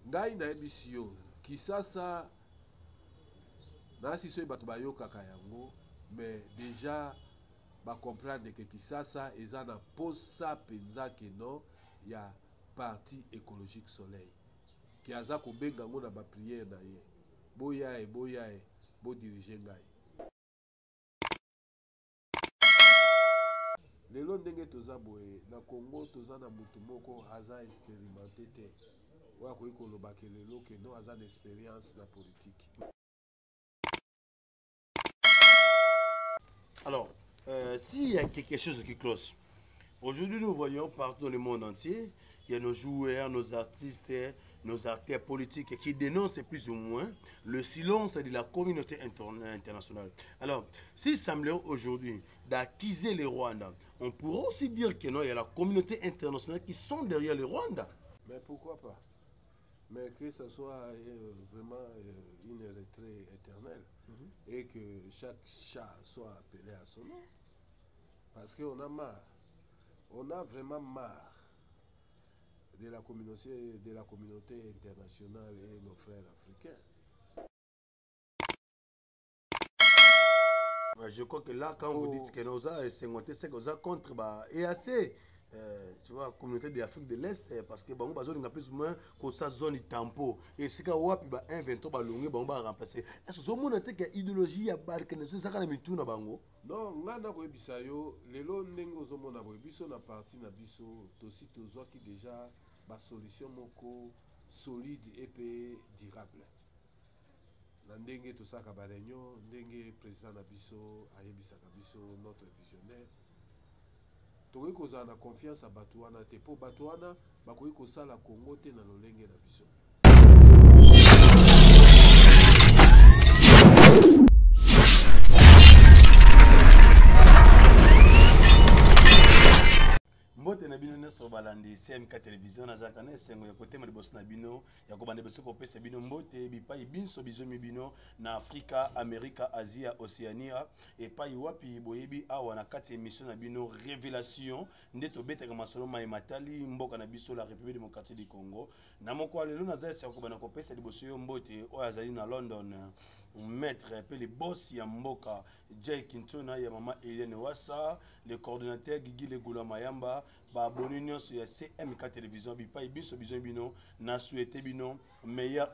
ngai nayebisi yo Kisasa nasi soki bato bayokaka yango mais déjà comprendre que Kisasa eza na posa penza keno ya parti écologique soleil ki aza kobenga ngo na bapriere na ye boya e bodirige ngai lelo ndenge toza boye na Congo toza na mutu moko aza expérimenté te oyo akoki kolobaka lelo keno aza na expérience na politique. Alors, s'il y a quelque chose qui cloche, aujourd'hui nous voyons partout dans le monde entier, il y a nos joueurs, nos artistes, nos acteurs politiques qui dénoncent plus ou moins le silence de la communauté internationale. Alors, s'il semblerait aujourd'hui d'accuser le Rwanda, on pourrait aussi dire que non, il y a la communauté internationale qui sont derrière le Rwanda. Mais pourquoi pas? Mais que ce soit vraiment une retraite éternelle et que chaque chat soit appelé à son nom. Parce qu'on a marre. On a vraiment marre de la communauté internationale et nos frères africains. Je crois que là, quand vous dites que nous avons 50, c'est que nous avons contre EAC. Tu vois, communauté de l'Afrique de l'Est, parce que bon, on a plus ou moins que ça zone tempo et c'est quand wapi ba invento ba longue ba on remplacer. Est-ce que vous avez une idéologie à barque ne c'est ça quand même tout na bango? Non, ngana ko ebisa yo lelo ndenge ozomona boye biso na parti na biso tosi tozwaki déjà ba solution moko solide et peu durable. Na ndenge tosaka ba réunion ndenge président na biso ayebisaka biso notre visionnaire tokoki kozala na confiance à bato wana te mpo bato wana bakoki kosala Congo te na lolenge na biso. Mbote na bino nyonso balandi CMK télévision nazalaka na esengo ya kotema liboso na bino ya kobanda biso kopesa bino mbote bipai biso bizomi bino na Afrika, Amerika, Asia, Oceania epai wapi boyebi awa na kati émission na bino révélation nde tobetaka masolo mai matali mboka na biso la République démocratique du Congo na moko lelo nazali ya kobanda kopesa liboso yo mbote oyo azali na London maître pe le boss ya mboka Jay Kintona ya mama Hélène Wassa le coordinateur Guigui Legula Mayamba ba abonné nyonso ya CMK télévision bipai biso biso bino na souhaité bino meilleur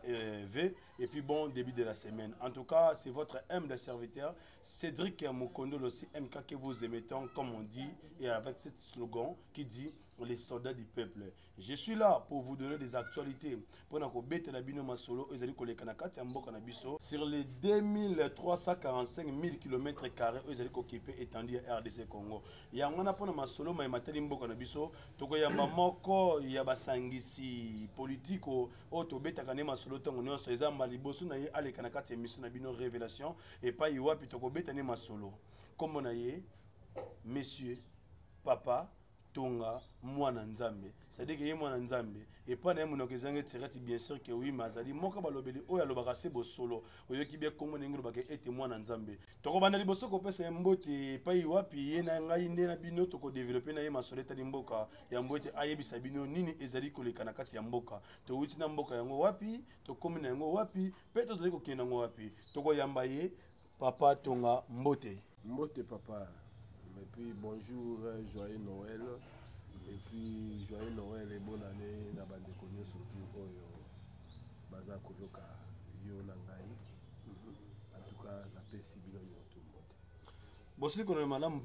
vœux et puis bon début de la semaine. En tout cas, c'est votre humble serviteur Cédric Mukondo le CMK que vous aimez tant comme on dit et avec ce slogan qui dit les soldats du peuple. Je suis là pour vous donner des actualités pour na ko betela bino masolo ezali koleka na kati ya mboka na biso sur les 2345 000 km² ezali occupé étendu à RDC Congo. Ya ngana pona masolo mai mateli mboka na biso toko yamba moko ya basangisi politiko o to betaka ne masolo tongo nyonso ezamba liboso na ye aleka na kati ya mission na bino révélation et pa yiwapi toko betane masolo comme na ye monsieur papa Tonga mwana nzambe c'est-à-dire que ye mwana nzambe et pas na monoko ezange tirati bien sûr que oui mazali moko balobeli oyo alobaka se bosolo oyoki bien kongo ndenge lobaka ete mwana nzambe toko banda liboso ko pesa mbote epai wapi ye na ngai nde na bino toko développer na ye masolo etali mboka ya mbote ayebisa bino nini ezali koleka na kati ya mboka to wuti na mboka yango wapi to komi na yango wapi pe to zali kokenda yango wapi toko yamba ye papa Tonga mbote papa. Et puis bonjour, joyeux Noël. Et puis joyeux Noël et bonne année na bande konyo surtout oyo baza koyoka yo na ngai. En tout cas la pesi bino tout le monde. Bosili kono malamu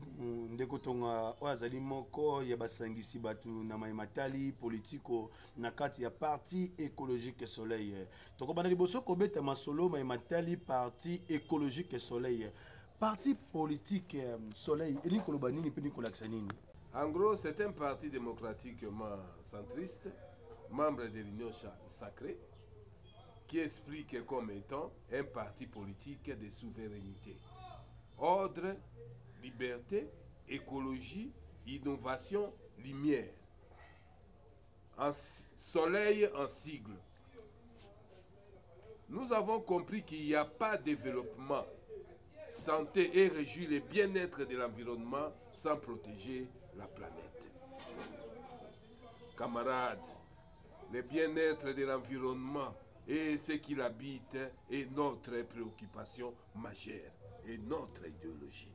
ndeko Tonga oyo azali moko ya basangisi batu na matali politiko na kati ya parti écologique Soleil. Toko bana liboso ko beta masolo matali parti écologique Soleil. Parti politique Soleil, en gros, c'est un parti démocratiquement centriste, membre de l'Union sacrée, qui explique comme étant un parti politique de souveraineté, ordre, liberté, écologie, innovation, lumière. En soleil en sigle. Nous avons compris qu'il n'y a pas de développement santé et réjouir le bien-être de l'environnement sans protéger la planète. Camarades, le bien-être de l'environnement et ce qui l'habite est notre préoccupation majeure et notre idéologie.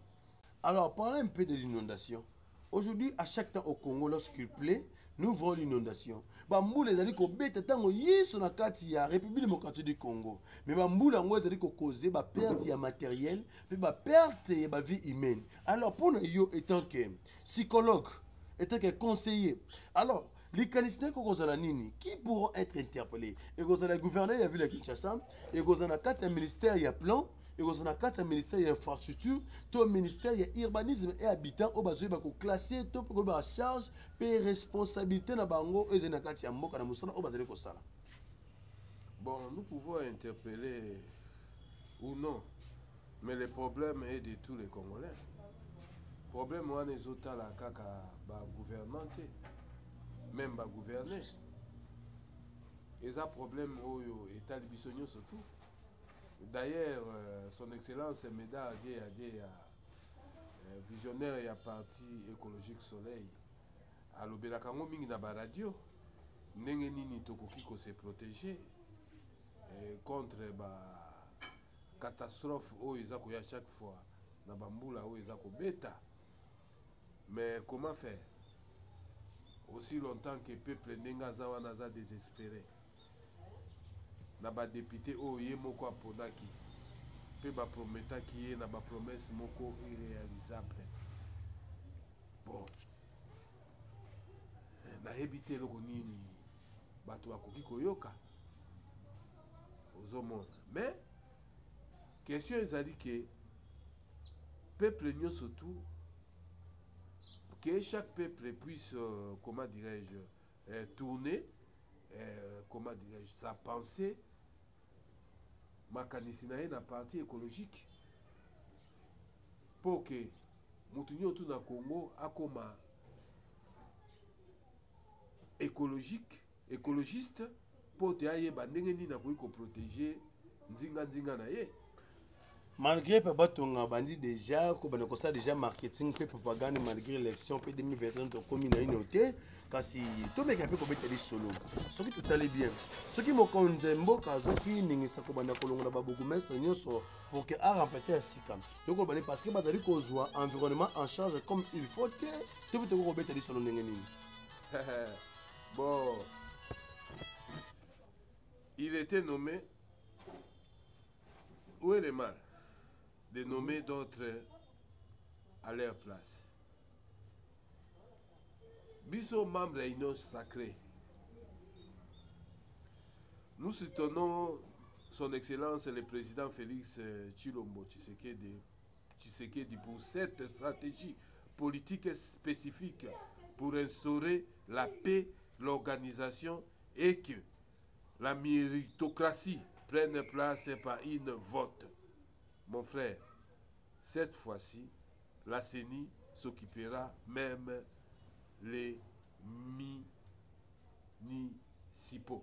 Alors, parlons un peu de l'inondation. Aujourd'hui, à chaque temps au Congo, lorsqu'il plaît, nous voyons l'inondation. Bamboula ezali ko beta tango yiso na kati ya République démocratique du Congo. Mais bamboula ngo ezali ko causer ba perte ya matériel, puis ba perte ya ba vie humaine. Alors pour nous étant que psychologue, étant que conseiller. Alors les candidats qui pourront être interpellés. Et le gouverneur a vu la Kinshasa, et le ministère il y a plan. Et au ministère de l'infrastructure, tout ministère de l'urbanisme et habitant, au besoin de classer tout pour la charge et responsabilité na bango et na kati ya mboka na musala au besoin de ça. Bon, nous pouvons interpeller ou non, mais le problème est de tous les Congolais. Le problème est les autres la kaka ba gouvernementé, même ba gouverner. Et ça problème oyo état libisonyo surtout. D'ailleurs, son excellence Meda visionnaire et parti écologique Soleil à l'Obélakango mingi na ba radio ndenge nini tokoki ko se protéger contre ba catastrophe oyo eza koya chaque fois na bambula oyo eza kobeta. Mais comment faire aussi longtemps que peuple ndenge aza wana aza désespéré na ba député oyo ye moko apondaki pe ba prometaki ye na ba promesse moko irréalisable. Bon, nayebi te eloko nini bato bakoki koyoka ozomona. Mais question ezali ke peuple nyonso tout, que chaque peuple puisse comment dirais-je tourner comment dirais-je sa pensée makanisi na ye na parti écologique pour que mutu nyoto na Congo akoma écologiste pour te ayeba ndenge nini akoki koprotéger nzinga na ye. Malgré Pabatonga bandi déjà, qu'on constate déjà marketing, fait propagande malgré l'élection, puis 2021, comme il a une noté, car si tout le monde a pu commettre solo, ce qui tout allait bien. Ce qui m'a conduit, ce qui n'est pas comme on a colonné beaucoup mais c'est pour que a remporté à Sika. Donc on va parce que vous avez un environnement en charge comme il faut que tout le monde commettre solo. Bon, il était nommé. Où est le mal de nommer d'autres à leur place? Biso membre de l'Union sacrée. Nous soutenons son Excellence le président Félix Tshilombo Tshisekedi pour cette stratégie politique spécifique pour instaurer la paix, l'organisation et que la méritocratie prenne place par une vote. Mon frère, cette fois-ci, la CENI s'occupera même les municipaux.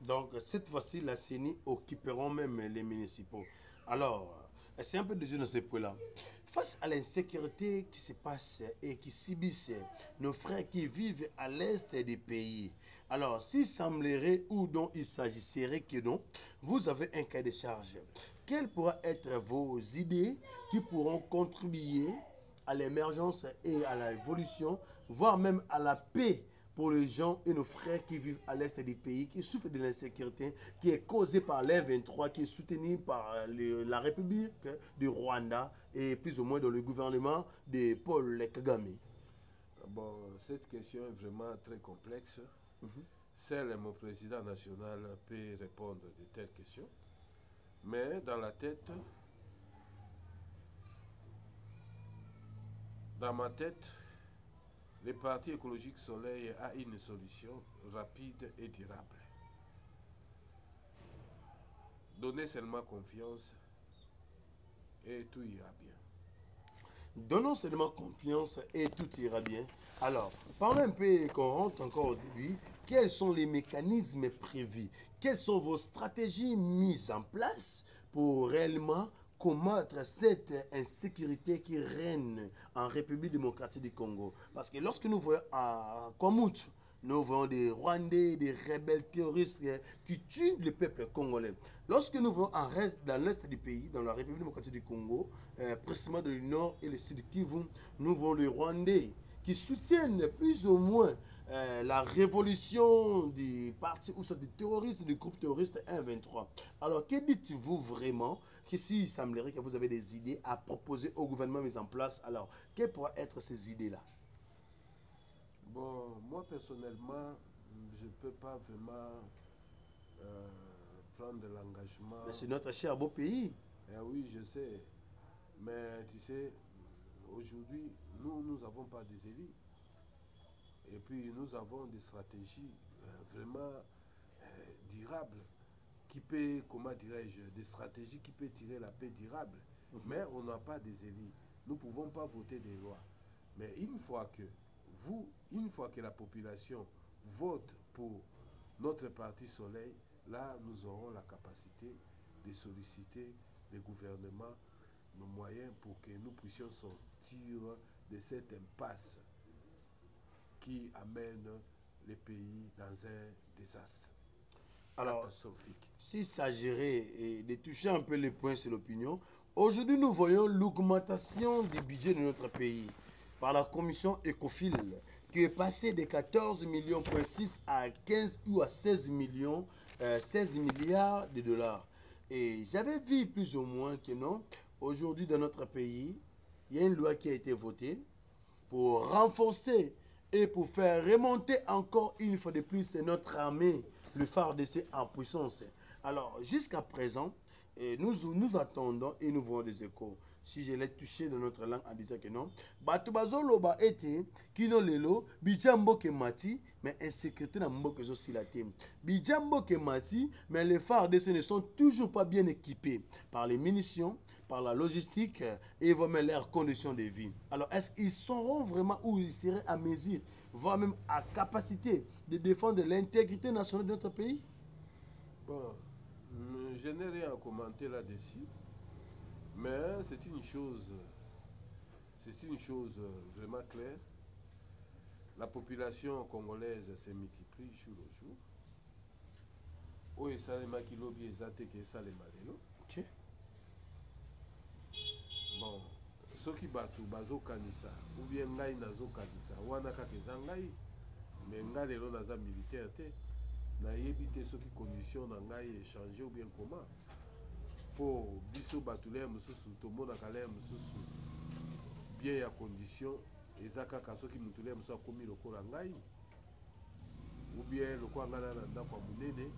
Donc, cette fois-ci, la CENI occuperont même les municipaux. Alors, c'est un peu de jeu dans ce point-là. Face à l'insécurité qui se passe et qui subissent nos frères qui vivent à l'est des pays, alors s'il semblerait ou dont il s'agirait que non, vous avez un cas de charge. Quelles pourraient être vos idées qui pourront contribuer à l'émergence et à l'évolution, voire même à la paix pour les gens et nos frères qui vivent à l'est des pays, qui souffrent de l'insécurité, qui est causée par l'M23, qui est soutenue par la République du Rwanda et plus ou moins dans le gouvernement de Paul Kagame? Bon, cette question est vraiment très complexe. Seul mon président national peut répondre de telles questions. Mais dans la tête, dans ma tête, le Parti écologique Soleil a une solution rapide et durable. Donnez seulement confiance et tout ira bien. Donnons seulement confiance et tout ira bien. Alors, parlons un peu, qu'on rentre encore au début. Quels sont les mécanismes prévus? Quelles sont vos stratégies mises en place pour réellement combattre cette insécurité qui règne en République démocratique du Congo? Parce que lorsque nous voyons à Kwamoutou, nous voyons des Rwandais, des rebelles terroristes qui tuent le peuple congolais. Lorsque nous voyons dans l'est du pays, dans la République démocratique du Congo, précisément dans le nord et le sud Kivu, nous voyons les Rwandais qui soutiennent plus ou moins la révolution du parti ou soit du terroriste, du groupe terroriste 1-23. Alors, que dites-vous vraiment que si il semblerait que vous avez des idées à proposer au gouvernement mis en place, alors, quelles pourraient être ces idées-là? Bon, moi personnellement, je ne peux pas vraiment prendre de l'engagement. Mais c'est notre cher beau pays. Oui, je sais. Mais tu sais, aujourd'hui, nous n'avons pas des élus. Et puis, nous avons des stratégies vraiment durables qui peut, comment dirais-je, des stratégies qui peuvent tirer la paix durable. Mais on n'a pas des élus. Nous ne pouvons pas voter des lois. Mais une fois que la population vote pour notre parti Soleil, là, nous aurons la capacité de solliciter le gouvernement, nos moyens pour que nous puissions sortir de cette impasse qui amène les pays dans un désastre catastrophique. S'il s'agirait de toucher un peu les points sur l'opinion, aujourd'hui nous voyons l'augmentation du budget de notre pays par la commission ECOFIL qui est passée de 14,6 millions à 15 ou à 16 milliards de dollars. Et j'avais vu plus ou moins que non, aujourd'hui dans notre pays, il y a une loi qui a été votée pour renforcer et pour faire remonter encore une fois de plus notre armée, le FARDC en puissance. Alors, jusqu'à présent, nous attendons et nous voyons des échos. Si je l'ai touché dans notre langue en disant que non, bato bazoloba ete kino lelo bijambo ke mati mais insécurité na mboka zo silate. Bijambo ke mati mais les FARDC ne sont toujours pas bien équipés par les munitions, par la logistique et vraiment leurs conditions de vie. Alors est-ce qu'ils seront vraiment ou ils seraient à mesure, voire même à capacité de défendre l'intégrité nationale de notre pays? Bon, je n'ai rien à commenter là-dessus. Mais c'est une chose vraiment claire. La population congolaise se multiplie jour au jour. Oyo esalemaki lobi eza te ke esalema lelo. Okay. Bon, soki bato bazokanisa ou bien ngai nazokanisa wana kaka eza ngai, mais ngai lelo naza militaire te, nayebi te soki condition na ngai échanger ou bien comment. Po biso batulea mususu tomonaka lea mususu bien ya condition eza kaka soki mutulea mususu akomi lokola ngai ou bien lokola ngai na ndako ya monene,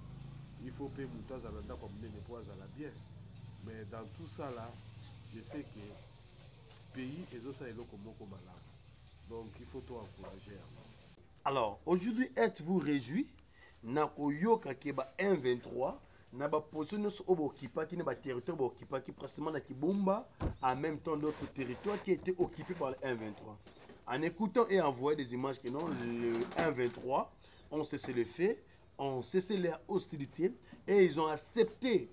il faut pe mutu azala na ndako ya monene po azala bien. Mais dans tout ça là, je sais que pays ezosala eloko moko malamu, donc il faut to encourager. Alors aujourd'hui, êtes-vous réjoui na koyoka ke ba 1-23 na ba position nyonso oyo baokipaki na ba territoire baokipaki précisément na Kibumba, en même temps d'autres territoires qui étaient occupés par le 1-23. En écoutant et en voyant des images que non, le 1-23 ont cessé le feu, ont cessé leur hostilité et ils ont accepté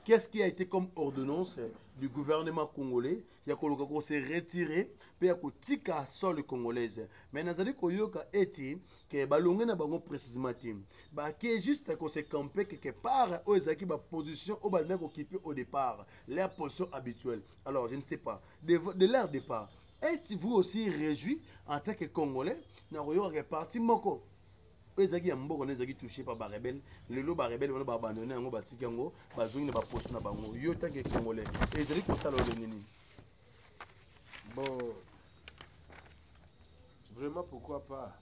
qu'est-ce qui a été comme ordonnance du gouvernement congolais. Il y a qu'on s'est retiré, puis il y a qu'on tika sol congolaise. Mais nous avons koyoka eti que balongé na bango précisément tim. Bah qui juste qu'on s'est campé quelque part aux ezaki ba position au balna occupé au départ, leur position habituelle. Alors je ne sais pas de leur départ. Êtes-vous aussi réjoui en tant que Congolais na koyoka parti moko? Ezaki ya mboka na ezaki touché par ba rebelle, lelo ba rebelle wana ba abandonné yango batiki yango bazongi na ba position na bango. Yo tant que Congolais, ezali ko sala le nini? Bon, vraiment pourquoi pas.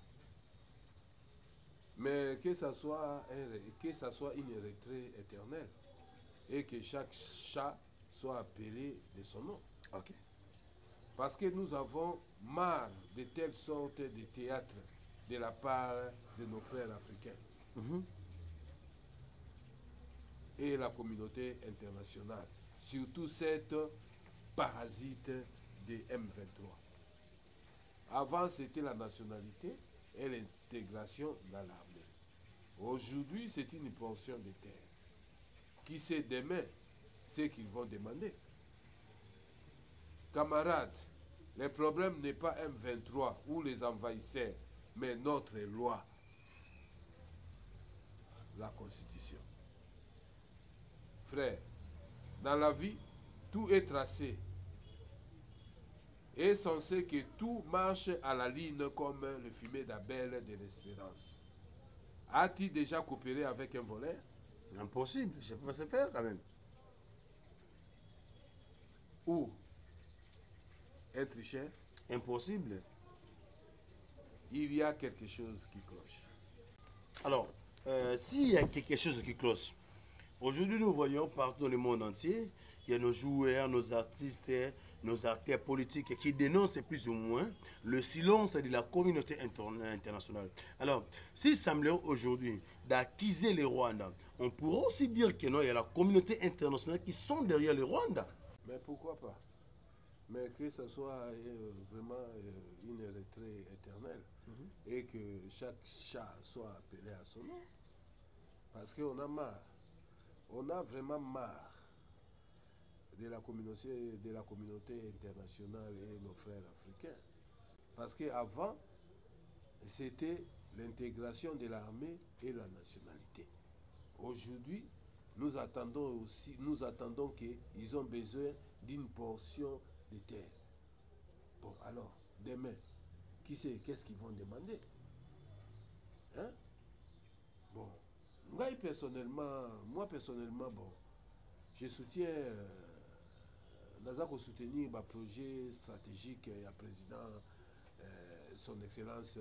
Mais que ça soit une retraite éternelle et que chaque chat soit appelé de son nom. OK. Parce que nous avons marre de telle sorte de théâtre de la part de nos frères africains et la communauté internationale, surtout cette parasite de M23. Avant, c'était la nationalité et l'intégration dans l'armée. Aujourd'hui, c'est une portion de terre. Qui sait demain ce qu'ils vont demander? Camarades, le problème n'est pas M23 ou les envahisseurs, mais notre loi. la Constitution. Frère, dans la vie, tout est tracé. Et censé que tout marche à la ligne comme le fumet d'Abel de l'espérance. As-tu déjà coopéré avec un voleur? Impossible, je ne peux pas se faire quand même. Ou un tricheur? Impossible. Il y a quelque chose qui cloche. Alors, s'il y a quelque chose qui cloche, aujourd'hui nous voyons partout dans le monde entier, il y a nos joueurs, nos artistes, nos acteurs politiques qui dénoncent plus ou moins le silence de la communauté internationale. Alors, s'il semblerait aujourd'hui d'accuser le Rwanda, on pourrait aussi dire que non, il y a la communauté internationale qui sont derrière le Rwanda. Mais pourquoi pas? Mais que ce soit vraiment une retraite éternelle et que chaque chat soit appelé à son nom. Parce qu'on a marre. On a vraiment marre de la communauté internationale et nos frères africains. Parce qu'avant, c'était l'intégration de l'armée et la nationalité. Aujourd'hui, nous attendons qu'ils ont besoin d'une portion de terre. Bon, alors, demain, qui sait qu'est-ce qu'ils vont demander? Hein? Bon, moi personnellement, bon, je soutiens, nous soutenir un projet stratégique à président, son excellence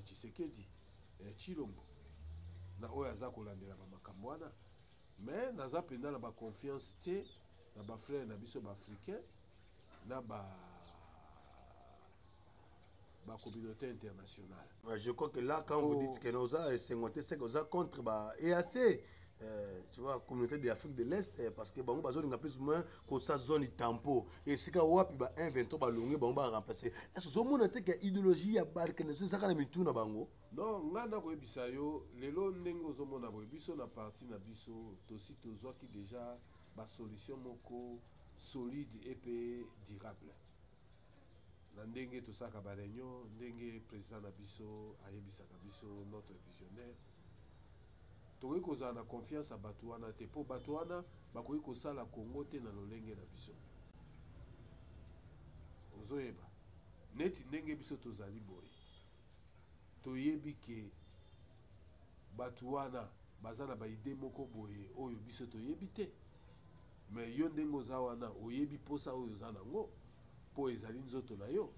Tshisekedi, Chilombo. Na oyo aza kolandela bamakambo wana mais naza mpenza na baconfiance te na bafrère na biso baafricain na communauté internationale. Je crois que là, quand vous dites que nous avons 50, c'est que nous avons contre EAC, tu vois, communauté d'Afrique de l'Est, parce que nous avons plus ou moins que sa zone tampo. Et si vous avez un 20 ans, nous avons remplacé. Est-ce que vous avez une idéologie à barquer? C'est ça que nous avons. Non, nga na koyebisa yo lelo ndenge ozomona boye biso na parti na biso tosi tozwaki déjà ba solution moko solide et pe durable. Na ndenge tosaka ba réunion ndenge président na biso ayebisaka biso notre visionnaire tokoki kozala na confiance ya bato wana te mpo bato wana bakoki kosala Congo te na lolenge na biso. Ozoyeba neti ndenge biso tozali boye toyebi ke bato wana baza na baide moko boye oyo biso toyebi te me yo ndenge oza wana oyebi posa oyo oza nango mpo ezali nzoto na yo.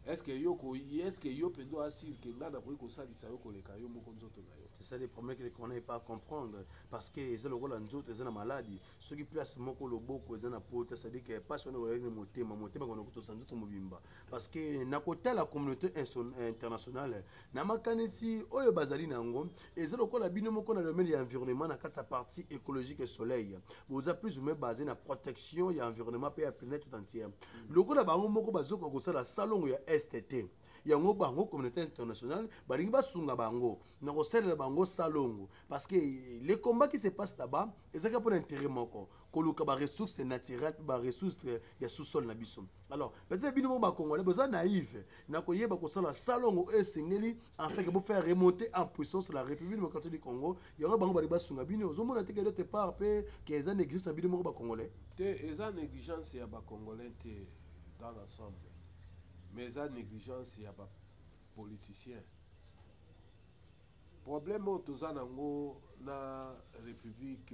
Est-ce que yo pendo asile ke nga nakoki kosalisa yo koleka yo moko nzoto na yo? C'est ça les problèmes qu'on n'arrive pas à comprendre. Parce que les gens qui ont une maladie, ceux qui placent moko loboko, ils ont une pote, c'est-à-dire que pas sur le motema qu'on a tous en mobimba. Parce que na côté la communauté internationale, na makanisi oyo bazali nango, et c'est le la bino moko na le domaine de l'environnement na sa partie écologique et soleil. Vous avez plus ou moins basé na protection et environnement pour la planète tout entière. Le ko la bango moko bazoko ko sala salon ya STT. Yango bango communauté internationale balingi basunga bango na kosalela bango salongo parce que les combats qui se passent là-bas ezaka pour l'intérêt moko koluka ba ressources naturelles ba ressources ya sous-sol na biso. Alors peut-être bino ba congolais besoin naïf na koyeba kosala salongo esengeli en fait que pour faire remonter en puissance la République démocratique du Congo yango bango bali basunga bino ozomona te que d'autre part pe que ça n'existe na bino moko ba congolais te eza négligence ya ba congolais te dans l'ensemble. Mais ça négligence ya ba politicien. Problème au tozanango na république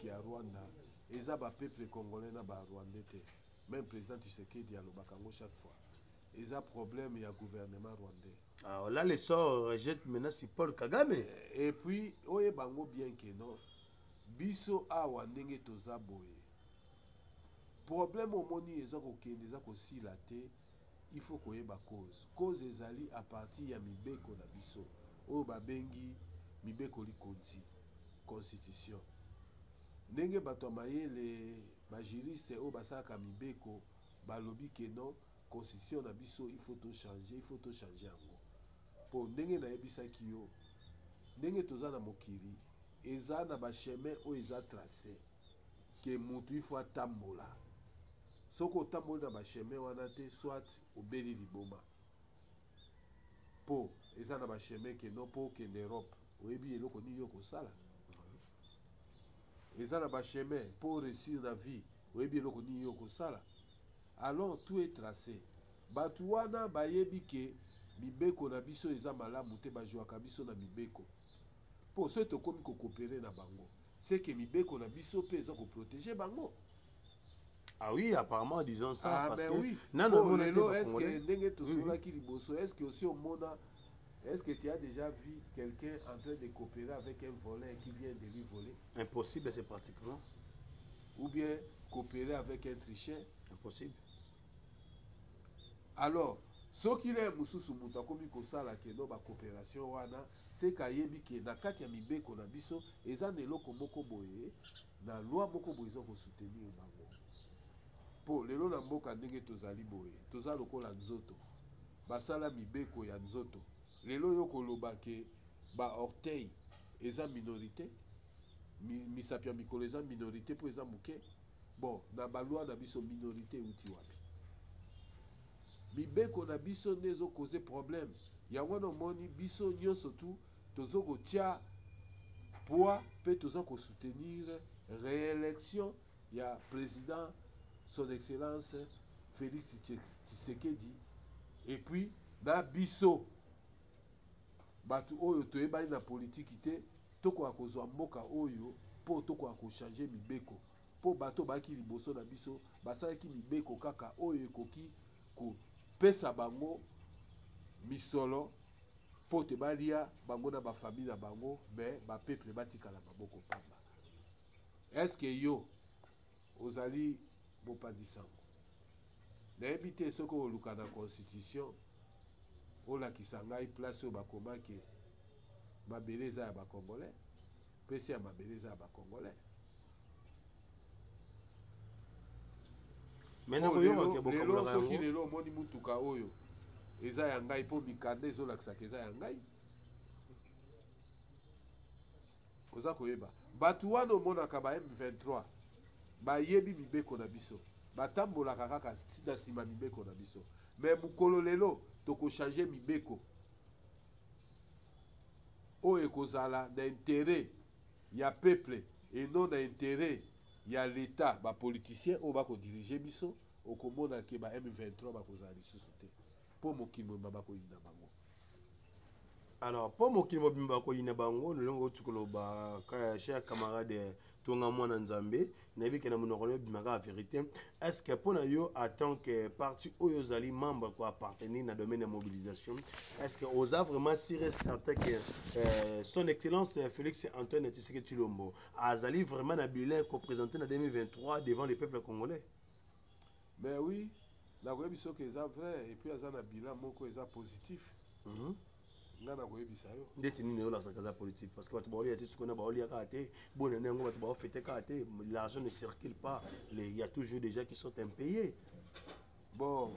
ya Rwanda, eza ba peuple congolais na ba rwandais te. Même président Tshisekedi alobaka ngo chaque fois. Eza problème ya gouvernement rwandais. Ah là les sorts rejettent maintenant si Paul Kagame. Et puis oye bango bien que non. Biso awa ndenge toza boye. Problème au moni eza kokende eza kosila te. Il faut koyeba cause ezali à partir ya mibeko na biso oyo babengi mibeko likonzi constitution ndenge bato mayele bajuriste oyo basalaka mibeko balobi ke non constitution na biso il faut to changer yango mpo ndenge nayebisaki yo ndenge toza na mokili eza na bachemin oyo eza tracé ke mutu il faut atambola soko otamboli na bachemin wana te soit obeli liboma po eza na bachemin ke no po okende Europe oyebi eloko nini yo kosala eza na bachemin pour réussir na vie oyebi eloko nini yo kosala alors tout est tracé bato wana bayebi ke mibeko na biso eza malamu te bazwaka biso na mibeko mpo soki tokomi kokopere na bango c'est que mibeko na biso mpe eza koprotege bango. Ah oui, apparemment, disons ça. Ah, parce mais que oui. Non, Bon, non, lelo, est-ce que ndenge tosola ki oui. liboso, est-ce que aussi au monde, est-ce que tu as déjà vu quelqu'un en train de coopérer avec un voleur qui vient de lui voler? Impossible, c'est pratiquement. Ou bien coopérer avec un tricheur? Impossible. Alors, ce qu'il est mususu muta komi kosala ke no ba coopération wana, c'est kayebi ke na kati ya mibeko na biso, eza neloko moko boye, na loi moko boye za ko soutenir bango. Po lelo na mboka ndenge tozali boye toza lokola nzoto basala mibeko ya nzoto lelo yo koloba ke ba orteil eza minorité misapi ya mikolo eza minorité po eza moke bon na balwa na biso minorité euti wapi mibeko na biso nde ezokoze problème yango na omoni biso nyonso tu tozo kotia poids mpe toza kosoutenir réélection ya président son excellence Félix Tshisekedi et puis na biso batu oyo toyebani na politique te tokoka kozwa mboka oyo po tokoka kochange mibeko po bato baki liboso na biso basalaki mibeko kaka oyo ekoki kopesa bango misolo po te balia bango na bafamille na bango me bapeuple batikala maboko pamba. Est-ce que yo ozali mopanzi sango nayebi te soki oluka na constitution olakisa ngai place oyo bakomaki mabele eza ya bakongolais mpesi ya mabele eza ya bakongolais lelo soki lelo omoni mutuka oyo eza ya ngai mpo mikanda ezolakisaka eza ya ngai oza koyeba bato wana omonaka ba M23 bayebi mibeko na biso batambolaka kaka na nsima mibeko na biso me mokolo lelo tokochange mibeko oyo ekozala na intérêt ya peuple et non na intérêt ya l'état bapoliticien oyo bakodirige biso okomona ke ba M23 bakozala lisusu te mpo mokili mobimba bakoyina bango. Alors, pour mokili mobimba bakoyina bango lolongo tukoloba cher camarade tonga mwana nzambe nayebi ke na monoko na bimaka la vérité est-ce que pour yo en tant que parti oyo zali membre ko appartenir na domaine de mobilisation est-ce que osa vraiment sûr certain que son excellence Félix Antoine Tshisekedi Tshilombo azali vraiment na bilan ko présenter na 2023 devant le peuple congolais? Mais oui, la koyebi soki eza vrai et puis aza na bilan moko eza positif. Nga na koyebisa yo ndeti nini oyolasaka eza politique parce que bato baolia te sikona baoliaka te bonene yango bato baofete kaka te l'argent ne circule pas il y a toujours des gens qui sont impayés. Bon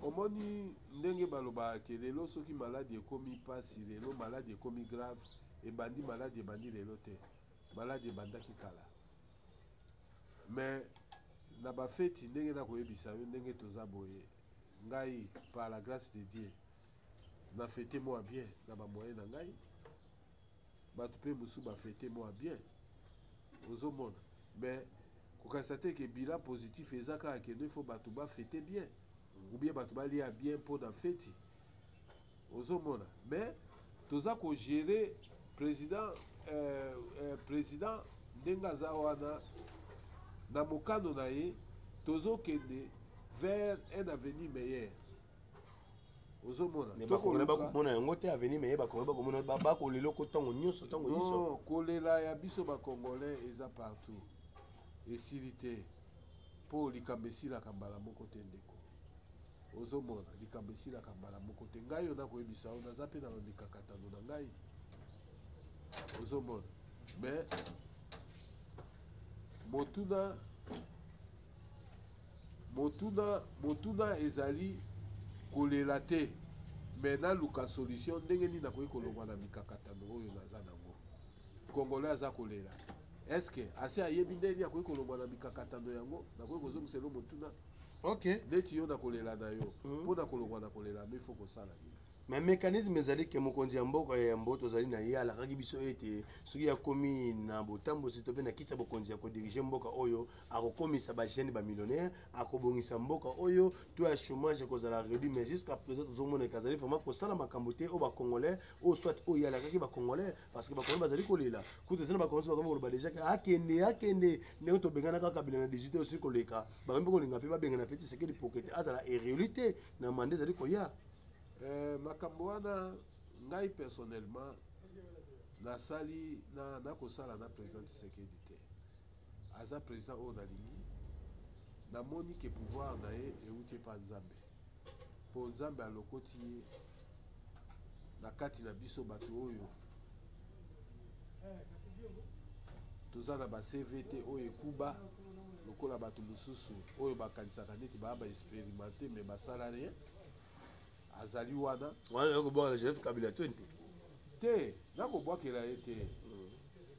omoni ndenge balobaka ke lelo soki maladi ekomi mpasi lelo maladi ekomi grave ebandi maladi ebandi lelo te maladi ebandaki kala mais na bafeti ndenge nakoyebisa yo ndenge toza boye ngai par la grâce de Dieu na fete moi bien na ba moyen na ngai bato pe musu ba fete moi bien ozomona mais kokasa te ke bilan positif eza kaka kende fo bato ba fete bien ou bien bato balia bien mpo na feti ozomona mais toza kogere président président ndenge aza wana na mokano na ye tozokende vers un avenir meilleur ozomona bakongole bakomona yango te avenir meye bakongole bakomona bakoleloko ntango nyonso ntango nyonso kolela ya biso bakongolais eza partout esili te mpo likambo esilaka mbala moko te ndeko ozomona likambo esilaka mbala moko te ngai yo nakoyebisa yo naza mpe na bamikakatano na ngai ozomona mais motuna ezali kolela te me naluka solution ndenge nini nakoki kolongwa na mikakatano oyo naza nango congolais aza kolela estce ase ayebi ndenge nini akoki kolongwa na mikakatano yango nakoki kozongisa elo motuna ok neti yo nakolela na yo mpo na kolongwa na kolela me fo kosala nini mais mécanisme ezali ke mokonzi ya mboka ya mboto ozali na ye alakaki biso ete soki akomi na botambosi to mpe na kiti ya bokonzi ya kodirige mboka oyo akokomisa bajeune bamillionnaire akobongisa mboka oyo to ya chômage ekozala réduit mais jusqu'à présent tozomonaka azali vraiment kosala makambo te oyo bacongolais oyo soit oyo alakaki bacongolais parce que bacongolais bazali kolela kutu ezali na bacongolais bakomi koloba déjà ke akende ndenge tobenganaka kabila na 18 aussi koleka bakomi mpe kolinga mpe babengana mpe tisekedi poke te azala ereli te na manda ezali koya. Makambo wana ngai personnellement nasali nakosala na président Tshisekedi te aza président oyo nalingi namoni ke pouvoir na ye euti pa nzambe mpo nzambe alokoti ye na kati na biso bato oyo toza na ba CVT oyo ekuba lokola bato mosusu oyo bakanisaka neti baya baexpérimenté mais basala rien azali wana okobwakela Joseph Kabila te nakobwakela ye te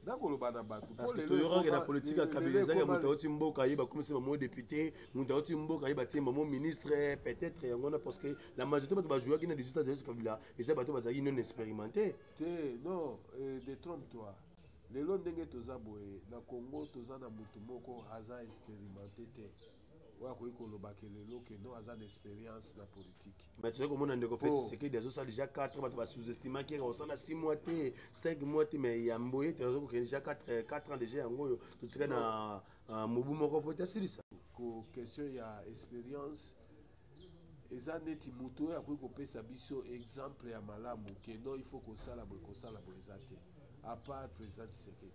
nakoloba na bato parce que toyokaki na politique ya Kabila ezaki moto auti mboka ayeba komisa mamo député moto auti mboka ayeba tie mamo ministre peut-être yango wana parce que la majorité bato bajouaki na 18 ans Joseph Kabila eza bato bazalaki non expérimenté te non détrompe-toi lelo ndenge toza boye na Congo toza na motu moko aza expérimenté te oyo akoki kolobaka lelo ke no aza na expérience na politique mais toza komona ndeko fe Tshisekedi azosala déjà 4 bato basous-estimaki kosala 6 mois te 5 mois te mais ya mboye te aza kokende déjà 4 ans déjà yango oyo totika na mobu moko po te asilisa ko question ya expérience eza neti moto oyo akoki kopesa biso exemple ya malamu ke no il faut kosala boye eza te à part président Tshisekedi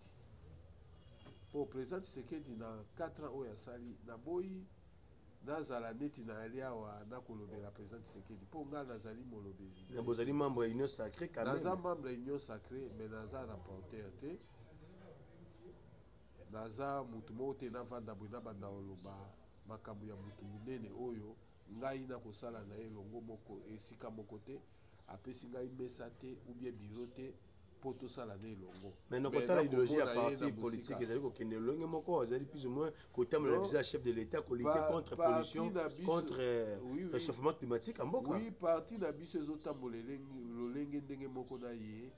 po président Tshisekedi na 4 ans oyo asali naboyi nazala neti na ali awa nakolobela président Tshisekedi mpo nga nazali molobeli bozali membre ya union sacrée quand même naza membre ya union sacrée mais naza rapporteur te naza mutu moko te navanda boye nabanda oloba makambo ya mutu munene oyo ngai nakosala na ye elongo moko esika moko te apesi ngai mesa te ou bien biro te po tosala na elongo mais nakotala idéologie ya parti politique ezali kokende elonge moko ezali plus ou moins kotambola na visa chef de l'état kolite contre pollution contre réchauffement climatique en mboka oui parti na biso ezotambola lolenge ndenge moko na ye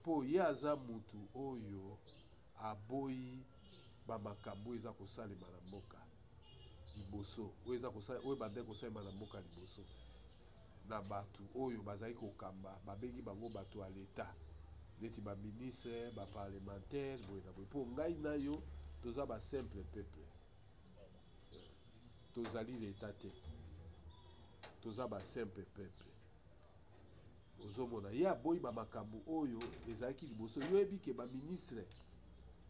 mpo ye aza mutu oyo aboyi bamakambo eza kosalema na mboka liboso oyo bandeki kosalema na mboka liboso na bato oyo bazali kokamba babengi bango bato ya leta neti baministre baparlementaire boye na boye mpo ngai na yo toza basimple peuple tozali leta te toza basimple peuple ozomona ye aboyi bamakambo oyo ezalaki liboso yoyebi ke baministre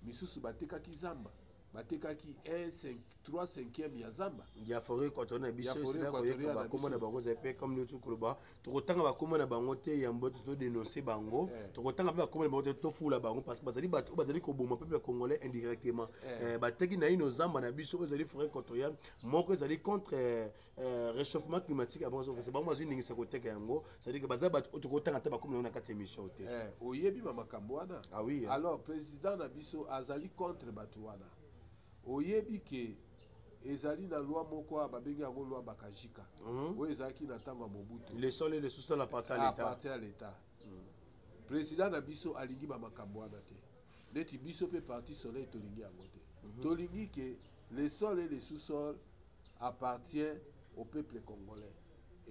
misusu batekaki zamba batekaki 3/5 ya zamba ya forêt équatoriale na biso esila koyeba bakoma na bango ezali mpe comme neti koloba tokotanga bakoma na bango te ya mbote todénonce bango tokotanga mpe bakoma na bango te tofula bango parce que bazali bato oyo bazali koboma peuple congolais indirectement bateki na ino zamba na biso oyo ezali forêt équatoriale moko ezali contre réchauffement climatique ya bango bango bazwi ndingisa koteka yango c'est-à-dire que baza bato oyo tokotanga te bakoma na yango na kati ya émission te oyebi bamakambo wana alors président na biso azali contre bato wana oyebi ke ezali na loi moko babengi yango loi bakajika oyo ezalaki na ntango ya Mobutu les sols et les sous-sols appartient à l'état président na biso alingi bamakambo wana te neti biso mpe parti soleil tolingi yango te tolingi ke les sols et les sous-sols appartient au peuple congolais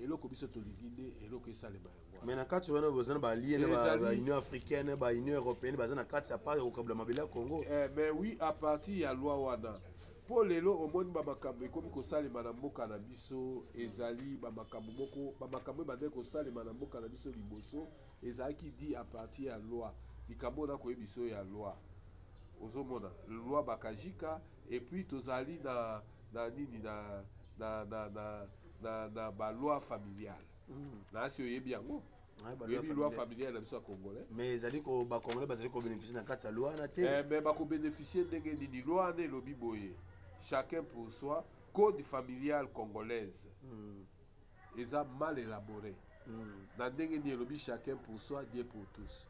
eloko biso tolingi nde eloko esalema yango mais na kati wana boza na balie na baunion africaine baunion européenne baza na kati ya part ya kokabula mabele ya Congo mais oui à partir ya loi wana mpo lelo omoni bamakambo ekomi kosalema na mboka na biso ezali bamakambo moko bamakambo oyo bandeki kosalema na mboka na biso liboso ezalaki di à partir ya loi likambo oyo nakoyebi biso ya loi ozomona loi bakajika et puis tozali na nini na baloi familiale nasi oyebi yango oyebi loi familiale na biso ya congolais mais ezali bacongolais bazali kobénéficie na kati ya loi wana te mais bakobénéficie ndenge nini loi wana elobi boye chacun pour soi code familiale congolaise eza mal élaboré na ndenge ni elobi chacun pour soi Dieu pour tous.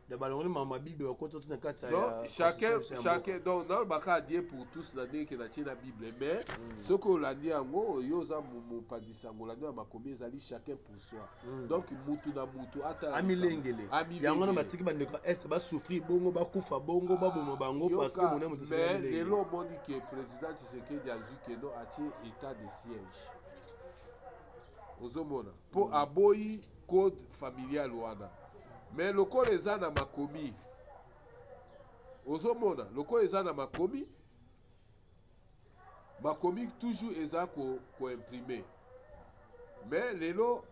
de balongoli mama bible okoto tina kati donc chacun donc na baka Dieu pour tous na ndenge ke na tie na bible mais soki olandi yango yo oza mopandisi yango olandi na makomi ezali chacun pour soi donc mutu na mutu ata amilengele yango na batiki bandeko ya este basouffrir bongo bakufa bongo baboma bango parce que mona moto mais lelo omoni ke président Tshisekedi azwi keno atie état de siège ozomona mpo aboyi code familial wana mais lokola eza na makomi ozomona lokola eza na makomi toujours eza koimprime mais lelo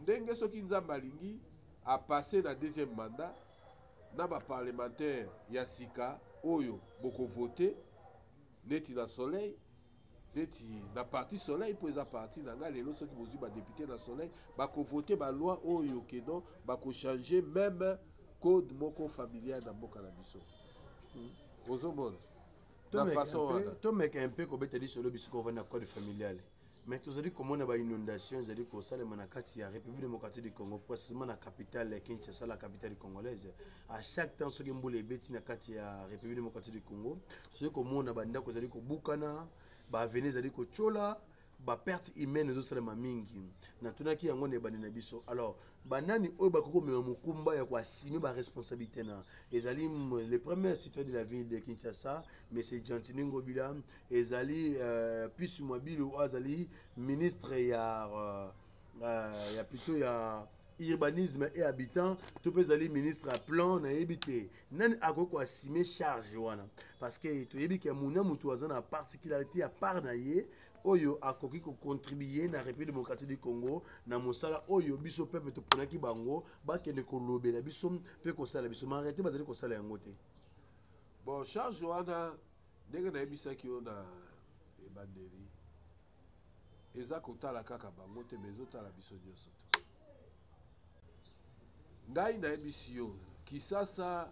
ndenge soki nzambe alingi apasse na deuxième mandat na baparlementaire ya sika oyo bokovote neti na soleil neti na parti soleil mpo eza parti na nga lelo soki bozwi badepute na soleil bakovote baloi oyo keno bakochange même code moko familial na mboka na biso ozomona na façon wana tomeka un peu kobeta lisolo biso kovanda code familial mais tozali komona bainondation ezali kosalema na kati ya république démocratique du congo précisément na capitale ya kinshasa la capitale congolaise à chaque temps soki mbula ebeti na kati ya république démocratique du congo tozali komona bandako ezali kobukana baaveni ezali kochola baperte humaine ezosalema mingi natunaki yango na ebandi na biso alors banani oyo bakoki komema mokumba ya koasime baresponsabilité na ezali le premier citoyen de la ville de Kinshasa M. Gentini Ngobila ezali Pius Mwabili oyo azali ministre ya plutôt ya urbanisme et habitant tout peut aller ministre à plan na ebité nani akoko assumer charge wana parce que to yebiki muna mutu azana particularité à part na ye oyo akoki ko contribuer na République démocratique du Congo na mosala oyo biso peuple to ponaki bango ba kende ko lobela biso pe ko sala biso marete bazali ko sala yango te bon charge wana ndenge na yebisaki yo na ebandeli eza kotala kaka bango te mais ezotala biso nyonso te ngai nayebisi yo kisasa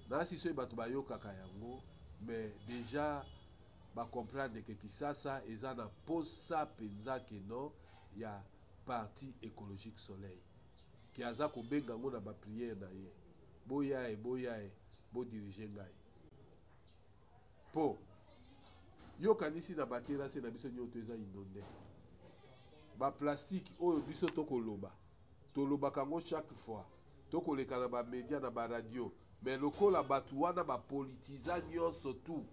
nasi soki bato bayokaka yango mais déjà bacomprendre ke kisasa eza na posa mpenza keno ya parti écologique soleil ki aza kobenga yango na bapriere na ye boya ye bodirige ngai mpo yokanisi na baterase na biso nyonso eza inonde baplastique oyo biso tolobaka yango chaque fois tokoleka na bamédia na baradio mais lokola bato wana bapolitiza nyonso tu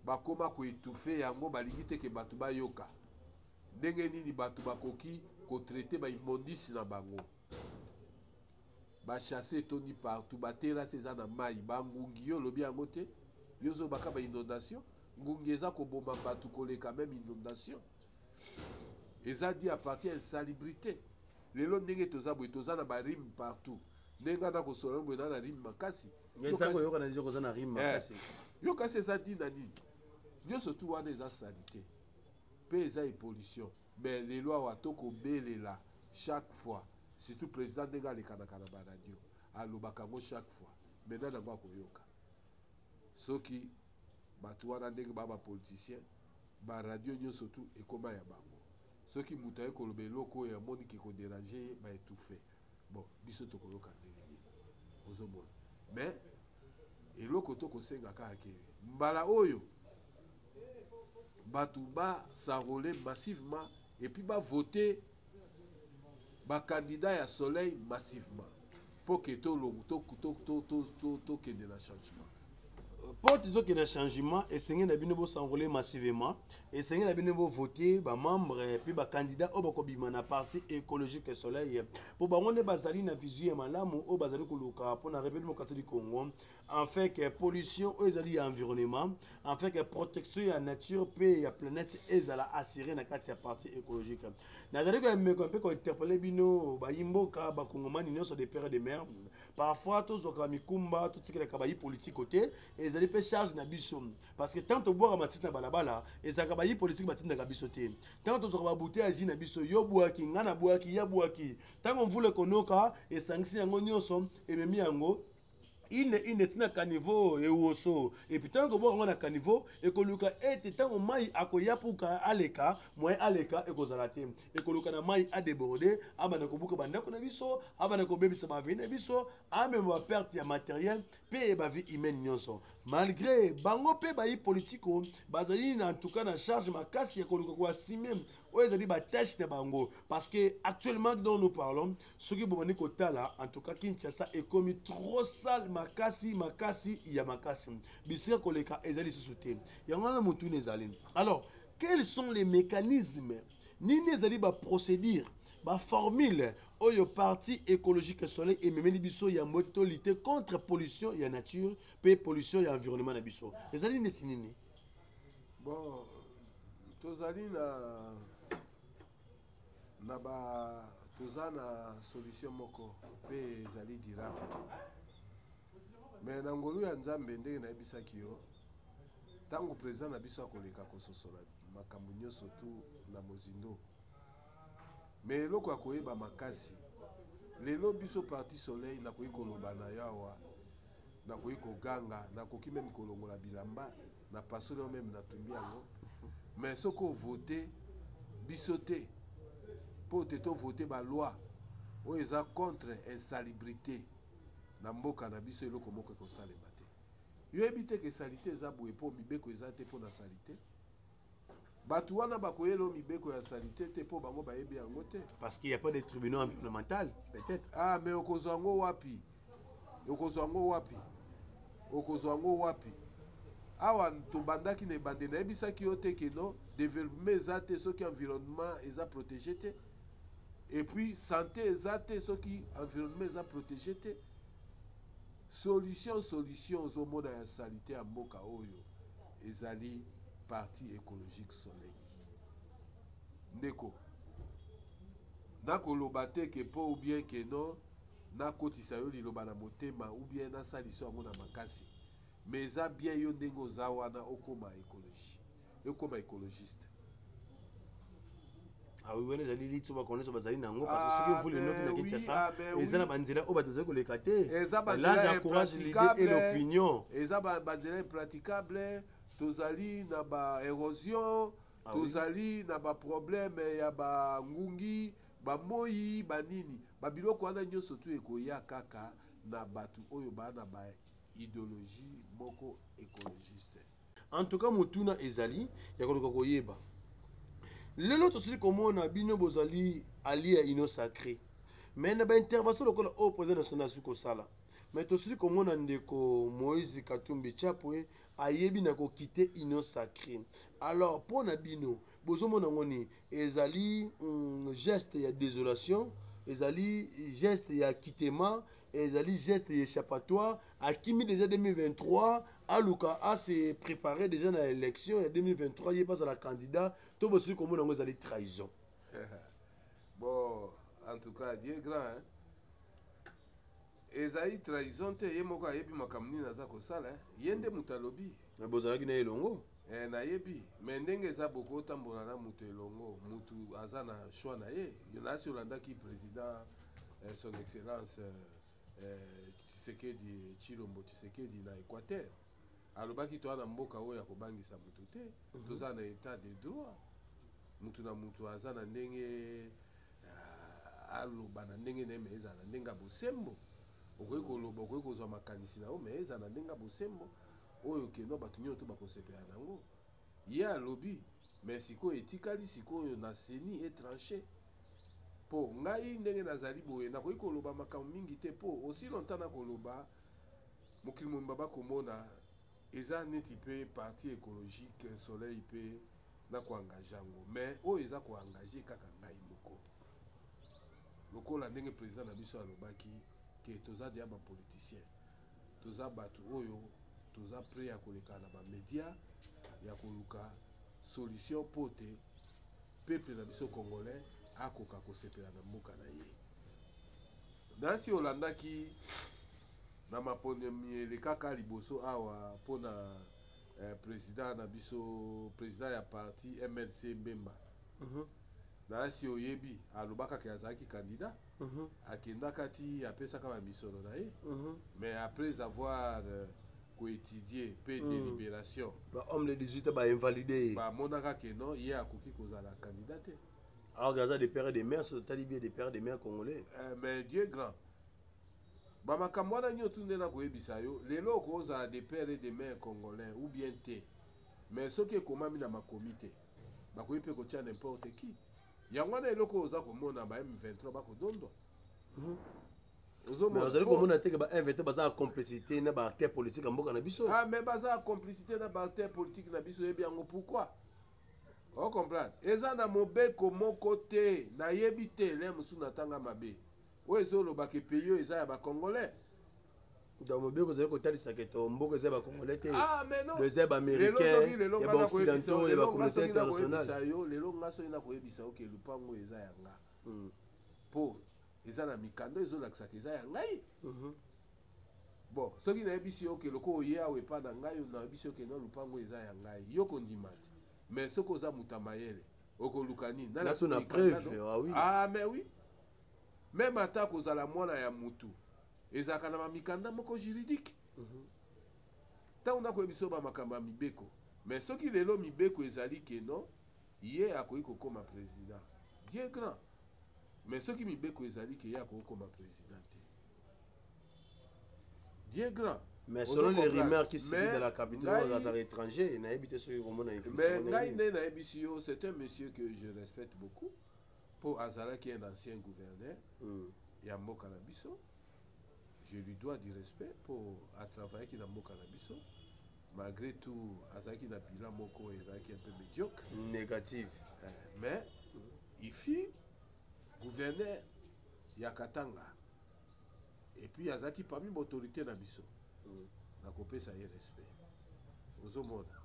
bakoma koetufe yango balingi te ke bato bayoka ndenge nini bato bakoki kotraite baimondisi na bango bachasse etoni partout baterase eza na mai bangungi yo olobi yango te yo ozobaka bainondation ngungi eza koboma bato koleka même inondation eza di a partir ya insalubrité lelo ndenge toza boye toza na barime partout ndenge ana kosola boye na rime makasi yo kasi eza di na nini nyonso tu wana eza salite mpe eza epollution mais lelo awa tokobelela chaque fois surtout président ndenge alekanaka na baradio alobaka yango chaque fois maintenant nango akoyoka soki bato wana ndenge baa bapoliticien baradio nyonso tu ekoma ya bango soki moto aye koloba eloko oyo amoniki koderange ye baetufe bon biso tokoyoka ndenge nini ozomona mais eloko tokosenga kaka ke mbala oyo bato basarole massivement et puis bavote bakandidat ya soleil massivement mpo ke tokende na changement porte donc na changement esengeli na bino bosanrole massivement esengeli na bino bovote bamembre puis bacandidat oyo bakobima na parti écologique soleil mpo bango nde bazali na vision ya malamu oyo bazali koluka mpo na république démocratique du Congo en fait que pollution oyo ezali ya environnement en fait que protection ya nature mpe ya planète ezala assuré na kati ya parti écologique nazali koyemeka mpe kointerpele bino bayimboka bakongomani nyonso de père de mère parfois tozwaka mikumba totikelaka bayi politique te ezali mpe charge na biso parce que tant tobwaka matiti na balabala ezalaka bayi politique batindaka biso te tant tozwaka babute ya ji na biso yo bwaki nga na bwaki ya bwaki ntango mvula ekonoka esangisi yango nyonso ememi yango ine tina caniveau ewoso et puis tant que bon on a caniveau et que luka ete tant mai akoya puka aleka moi aleka e kozala te et que luka na mai a déborder abana ko buka banda ko na biso abana ko bebisa ba vina biso a même ba perte ya matériel pe ba vie humaine nyonso malgré bango pe ba yi politico bazali na en tout cas na charge makasi ya ko luka ko assumer o ezali ba tâche na bango parce que actuellement dont nous parlons ce qui bomani ko tala en tout cas Kinshasa est comme trop sale makasi ya makasi bisika koleka ezali sous-souté yango na mutu nezali. Alors quels sont les mécanismes nini ezali ba procédure ba formule oyo parti écologique soleil et memeli biso ya moto lutter contre pollution ya nature pe pollution ya environnement na biso ezali neti nini? Bon tozali toza na solution moko pe ezali durable mais na ngolu ya nzambe ndenge nayebisaki yo ntango président na biso akoleka kososola makambo nyonso tu na mozindo mais eloko akoyeba makasi lelo biso parti soleil nakoki koloba na yo awa nakoki koganga nakoki meme kolongola bilamba na pasoli oyo meme natumbi yango mais soki ovote biso te mpo te tovote baloi oyo eza contre insalubrité na mboka na biso eloko moko ekosalema te yo yebi te ke salite eza boye mpo mibeko eza te mpo na salite bato wana bakoyela o mibeko ya salite te mpo bango bayebi yango te parce qu'il y a pas de tribunal environnemental peut-être. Ah mais okozwa yango wapi okozwa yango wapi okozwa yango wapi awa tobandaki na ebande nayebisaki yo te ke no développement eza te soki environnement eza protégé te et puis santé eza te soki environnement eza protégé te solution ozomona ya salite ya mboka oyo ezali parti écologique soleil ndeko nakoloba te ke po ou bien ke non nakotisa yo liloba na motema ou bien nasalisa yango na makasi mais eza bien yo ndenge oza wana okoma écologiste. Ah oui, on ezali litu ba connaître bazali nango parce que soki mvule noki na Kinshasa ezana banzela o batozali koleka te là j'encourage l'idée et l'opinion eza banzela impraticable tozali na ba érosion tozali na ba problème ya ba ngungi ba moyi banini ba biloko wana nyonso tu ekoya kaka na batu oyo bana ba idéologie moko écologiste. En tout cas mutuna ezali ya koluka koyeba lelo tosili komona bino bozali allié ya ino sacré mais na ba intervention lokola au président national suko sala mais tosili komona ndeko Moïse Katumbi Chapwe ayebi na ko quitter ino sacré. Alors pour na bino bozomona ngoni ezali geste ya désolation ezali geste ya quittement ezali geste échappatoire akimi déjà 2023 aluka a se préparer déjà na élection ya 2023 il passe à la candidat to bosili komona ngo ezali trahison. Bon en tout cas Dieu grand hein ezali trahison te ye moko ayebi makambo nini aza kosala ye nde moto alobi mais bozalaki na elongo nayebi mais ndenge eza boko otambola na moto elongo motu aza na choix na ye nasi olandaki président son excellence Tshisekedi Chilombo Tshisekedi na Équateur alobaki toa na mboka oyo ya kobangisa motu te toza na état de droit motu na motu aza na ndenge aloba na ndenge na ye me eza na ndenge ya bosembo okoki koloba okoki kozwa makanisi na yo me eza na ndenge ya bosembo oyo keno bato nyonso bakosepela nango ye alobi mais sikoyo etikali sikoyo na seni étranger po ngai ndenge nazali boye nakoki koloba makambo mingi te po aussi longtemps nakoloba mokili mobimba bakomona eza neti mpe parti écologique soleil mpe nakoengage yango mais oyo eza koengage kaka ngai moko lokola ndenge président na biso alobaki ke toza deya bapoliticien toza bato oyo toza prêt ya koleka na bamédia ya koluka solution po te peuple na biso congolais akoka kosepela na mboka na ye nasi olandaki na maponemi kaka liboso awa mpona président na biso président ya parti MLC Mbemba nasi oyebi alobaka ke azalaki candidat akendaka ti apesaka bamisolo na ye mais après avoir coétudié pe délibération homme de 18 ans ba invalidé bamonaka ke non ye akoki kozala candidat te. alors gaza des pères et des mères sur tali bien des pères et des mères congolais mais Dieu est grand bamakambo wana nyonso nde nakoyebisa yo lelo okozala des pères et des mères congolais ou bien te mais soki ekomami na makomi te bakoki mpe kotia n'importe qui yango wana eloko oza komona ba M23 bakodondwa. Mais ozali komona te ke ba M23 baza na complicité na ba acteur politique ya mboka na biso. Ah mais baza na complicité na ba acteur politique na biso yebi yango pourquoi? O comprendre eza na mobeko moko te na yebi te le musu na tanga mabe oyo ezoloba ke pays eza ya ba congolais. Donc mobeko ezali kotalisa ke to mboka eza ba congolais te. Ah mais non les eba américains ya ba occidentaux ya ba communauté internationale. Lelo ngaso ina koyebisa oke lupango eza yanga. Po eza na mikando ezolakisa ke eza ya ngai. Bon soki nayebisi yo ke loko oye awa epa na ngai nayebisi yo ke no lupango eza ya ngai yo kondima te mais soki oza muta mayele okoluka nini na preuve oui. Ah mais oui même ata kozala mwana ya mutu ezalaka na mamikanda moko juridique ntango nakoyebisa yo bamakambo ya mibeko mais soki lelo mibeko ezali ke no ye akoki kokoma président Dieu grand mais soki mibeko ezali ke ye akoki kokoma président te Dieu grand. Mais selon les rumeurs qui circulent dans la capitale dans l'étranger, il n'a habité sur Romona. Mais c'est un monsieur que je respecte beaucoup. Pour Azara qui est un ancien gouverneur, Yambo Kanabiso, je lui dois du respect pour travailler qui dans Kanabiso. Malgré tout, Azara qui n'a bilan moko et qui est un peu médiocre. Négatif. Mais il fit gouverneur Yakatanga. Et puis Yazaki parmi l'autorité na biso na kopesa ye respect ozomona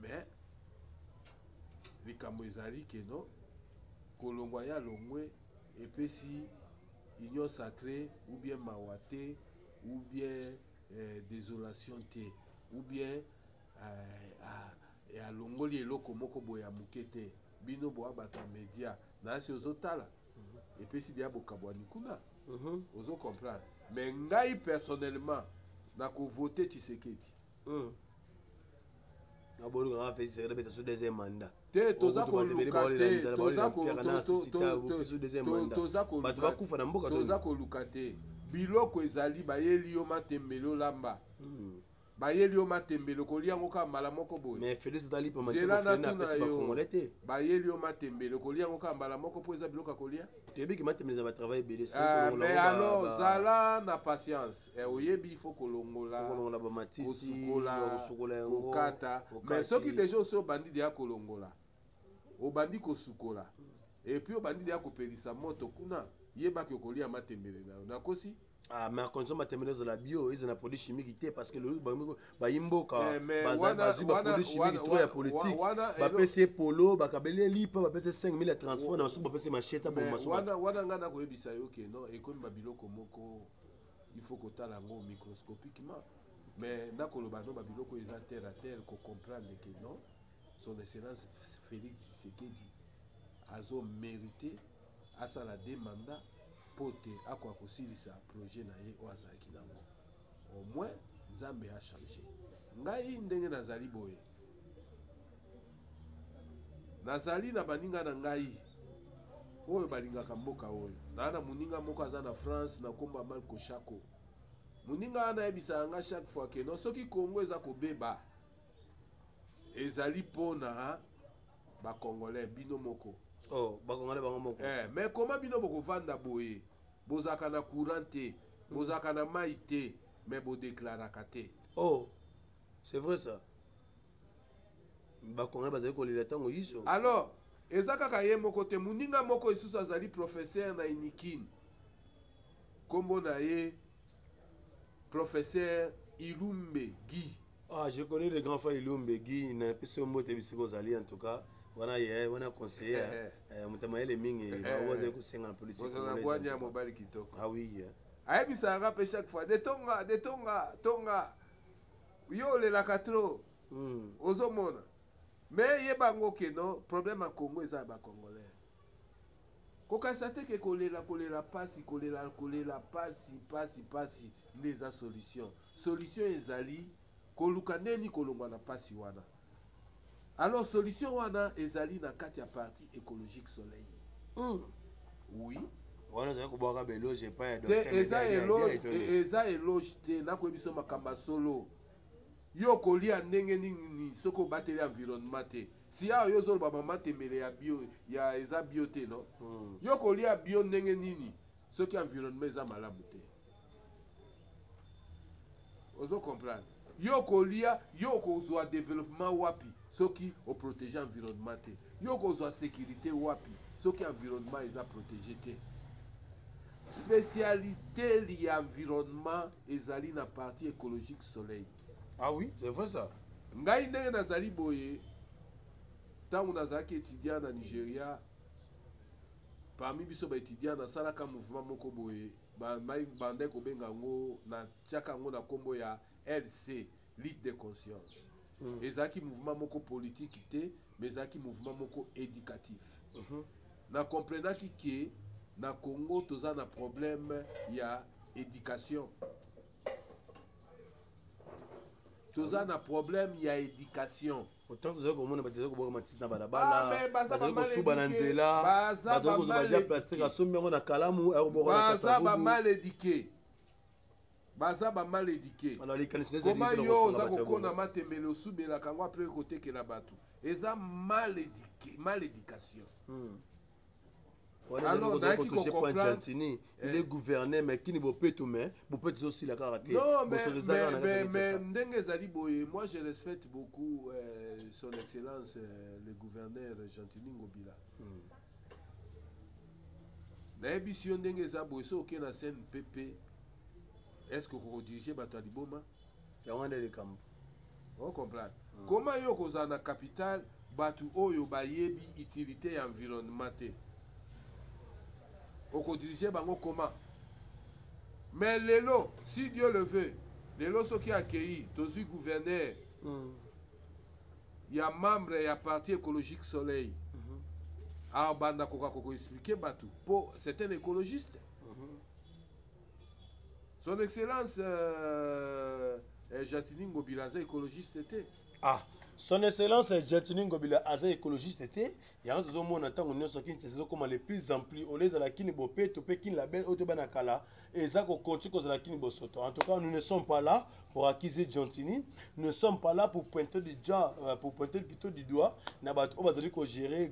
mais likambo ezali ke no kolongwa ya longwe epesi union sacrée ou bien mawate ou bien désolation te ou bien alongoli eloko moko boya muke te bino boya bato média na si ozotala epesi dia bokabwani kuna ozo comprendre. Mais ngai personnellement nako voter Tshisekedi. Abolu nga fait c'est rebeta sur deuxième mandat. Te toza ko lukate, toza ko lukate. Biloko ezali bayeli yo matembelo lamba. Bayeli yo matembelo kolia ngoka mbala moko boye. Mais Félix Dali pa matembelo na pesa ba congolais te. Bayeli yo matembelo kolia ngoka mbala moko po eza biloko kolia. Tebi ki matembelo za travail belé mais alors zala na patience. Oyebi il faut kolongola. Kolongola ba matiti, kosukola yango. Kokata. Mais soki déjà so bandi dia kolongola. O bandi kosukola. Et puis o bandi dia kopelisa moto kuna yeba ke kolia matembelo na kosi. Ah, mais quand on matembele la bio, ils ont un produit chimique parce que le imboka bazazi ba produit chimique trop ya politique. Ba PC polo, ba kabele lipa, ba PC 5000 transport na so ba PC macheta bon maso. Wana ngana ko yebisa yo ke non et comme babiloko moko il faut kotala ngo microscopiquement. Mais ndako loba no babiloko eza terre à terre ko comprendre que non son excellence Félix Tshisekedi azo mérité à ça la demanda pote akwa kosilisa projet na ye oazaki nango au moins Nzambe a changé ngai ndenge nazali boye nazali na baninga na ngai oyo balingaka mboka oyo na muninga moko aza na France na komba Marco Chako muninga ana yebisa nga chaque fois que non soki Congo eza kobeba ezali pona ba congolais bino moko. Oh, ba congolais bango moko. Mais comment bino boko vanda boye bozaka na courant te bozaka na mai te mais bo déclaraka te. Oh, c'est vrai ça. Ba congolais bazali kolela tango yiso. Alors ezaka ka ye moko te muninga moko isusu azali professeur na Inikin kombo na ye professeur Ilumbe Guy. Ah, je connais le grand frère Ilumbe Guy na peso mote bisiko zali en tout cas. Wana ye wana conseiller mutamaele mingi bawaze kusenga na politique congolaise na mobali kitoko. Ah oui. Ayebisa nga chaque fois de tonga yo le la katro ozomona mais yebango ke no problème a Congo eza ba congolais kokasa te ke kolela pasi pasi nde eza solution. Solution ezali koluka neni kolongwa na pasi wana. Alors solution wana ezali na kati ya parti écologique soleil. Oui. Wana za kubwaka beloge pa ya docteur. Eza eloge te na koyebiso makamba solo. Yo kolia ndenge nini soko bateli environnement te. Si a yo zolo ba matembele ya bio ya eza bio te no. Yo kolia bio ndenge nini soki environnement eza malamu te. Ozo comprendre. Yo kolia yo kozwa développement wapi soki o protéger environnement te. Yo kozwa sécurité wapi soki environnement eza protégé te. Spécialité liée à environnement ezali na partie écologique soleil. Ah oui, c'est vrai ça. Ngai ndenge nazali boye tangu nazalaki étudiant na Nigeria, parmi biso ba étudiant na salaka mouvement moko boye bande kobenga ngo na tiaka ngo na kombo ya LC, Ligue de conscience. Ezaki mouvement moko politique te, mais ezaki mouvement moko éducatif. Na comprenaki que na Congo toza na problème ya éducation. Toza na problème ya éducation. Autant que vous avez dit que matite na balabala, bazali ko suba na nzela, bazali ko zubaja plastique asombi ngo na kalamu au boko na kasabu. Baza mal éduqué. Baza ba mal éduqué. Alors les canisiers comment yo za ko kona matembele osubela kango après côté que la batu. Eza mal éduqué, mal éducation. Alors, les gouverneurs, mais qui ne peut pas tout mais aussi la caractère. Non, mais moi je respecte beaucoup son excellence, le gouverneur Gentini Ngobila. L'émission ndenge za boso ok na CNPP. Est-ce que vous dirigez Bato Liboma? On comprend. Comment yo koza na capitale Batu oyo bayebi utilité environnement te? On dirige bango comment? Mais lelo, si Dieu le veut, lelo ce qui a accueilli, tozu gouverneur, il y a membre, il y a parti écologique soleil. Alors banda koka expliquer batu. C'est un écologiste. Son excellence Jatini Ngobila écologiste était. Ah, son excellence Jatini Ngobila écologiste était. Il y a un moment où nous sommes comme les plus amplis. On les a la kini bopé, topé kini la belle autobanakala. Et ça qu'on continue qu'on a la kini bosoto. En tout cas, nous ne sommes pas là pour accuser Gentini. Nous ne sommes pas là pour pointer du doigt, pour pointer plutôt du doigt. Nabat obazali ko gérer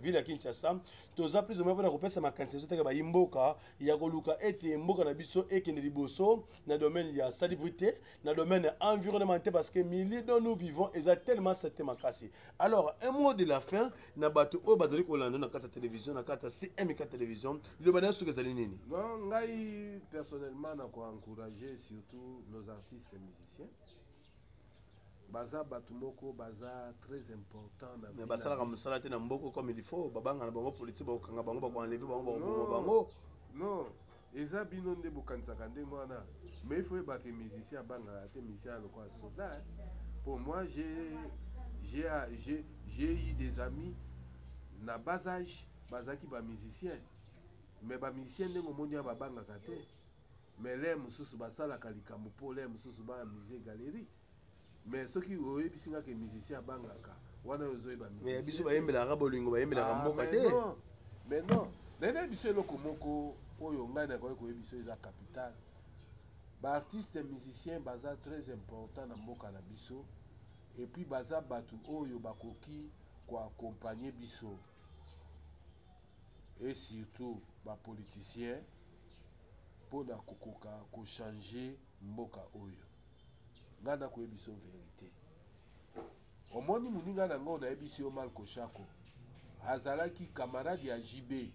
ville à Kinshasa. Toza plus ou moins pour repasser ma candidature que ba imboka. Il y a koluka ete imboka na biso ekene liboso. Na domaine il y a salubrité, na domaine environnemental parce que milliers dont nous vivons ils a tellement cette makasi. Alors un mot de la fin. Na bato o bazali ko landa na kata télévision na kata CMK télévision le bana su kezali nini? Non, ngai personnellement na ko encourager surtout nos artistes et musiciens. Baza bato moko baza très important na. Mais basala comme ça na mboko comme il faut babanga na bango politique ba kanga bango ba ko enlever bango. Non, eza bino nde bokanisaka ndenge wana. Mais il faut ba que musicien banga te musicien le quoi soldat. Pour moi j'ai eu des amis na bas âge bazaki ba musicien mais ba musicien ndenge mondia ba bangaka te mais les mususu basala kalikambo po les mususu ba musée galerie mais ceux qui oyebisinga ke musicien bangaka wana ozoye ba musicien mais biso ba yembela ka bolingo ba yembela ka mboka te mais non nene biso eloko moko oyo ngai na ko yebiso eza capital ba artiste musicien baza très important na mboka na biso et puis baza batu oyo bakoki ko accompagner biso et surtout ba politiciens pour na kokoka ko changer mboka oyo ngana ko biso vérité omoni muninga na ngo na biso mal ko chako azalaki camarade ya JB